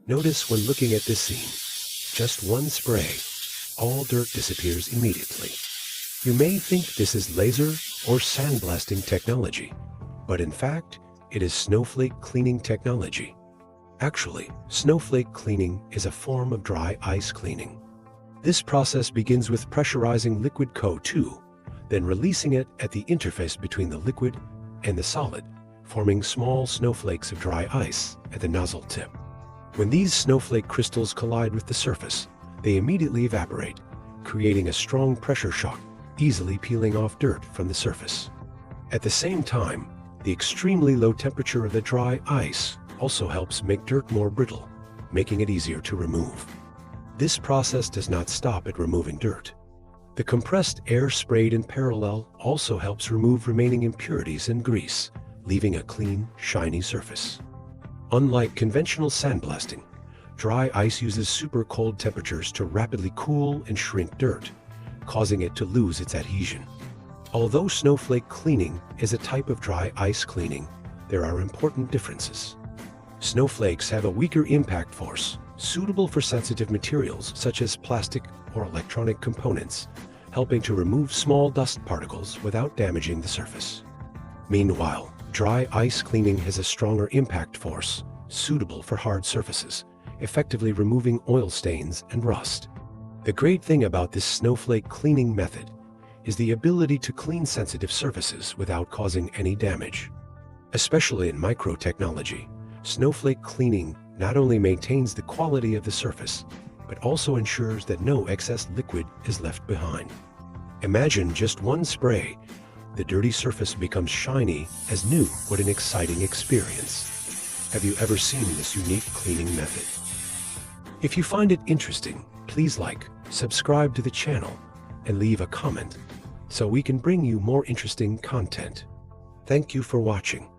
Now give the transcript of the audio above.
Notice when looking at this scene, just one spray, all dirt disappears immediately. You may think this is laser or sandblasting technology, but in fact, it is snowflake cleaning technology. Actually, snowflake cleaning is a form of dry ice cleaning. This process begins with pressurizing liquid CO2, then releasing it at the interface between the liquid and the solid, forming small snowflakes of dry ice at the nozzle tip. When these snowflake crystals collide with the surface, they immediately evaporate, creating a strong pressure shock, easily peeling off dirt from the surface. At the same time, the extremely low temperature of the dry ice also helps make dirt more brittle, making it easier to remove. This process does not stop at removing dirt. The compressed air sprayed in parallel also helps remove remaining impurities and grease, leaving a clean, shiny surface. Unlike conventional sandblasting, dry ice uses super cold temperatures to rapidly cool and shrink dirt, causing it to lose its adhesion. Although snowflake cleaning is a type of dry ice cleaning, there are important differences. Snowflakes have a weaker impact force, suitable for sensitive materials such as plastic or electronic components, helping to remove small dust particles without damaging the surface. Meanwhile, dry ice cleaning has a stronger impact force, suitable for hard surfaces, effectively removing oil stains and rust. The great thing about this snowflake cleaning method is the ability to clean sensitive surfaces without causing any damage. Especially in microtechnology, snowflake cleaning not only maintains the quality of the surface, but also ensures that no excess liquid is left behind. Imagine just one spray, the dirty surface becomes shiny as new. What an exciting experience. Have you ever seen this unique cleaning method? If you find it interesting, please like, subscribe to the channel, and leave a comment so we can bring you more interesting content. Thank you for watching.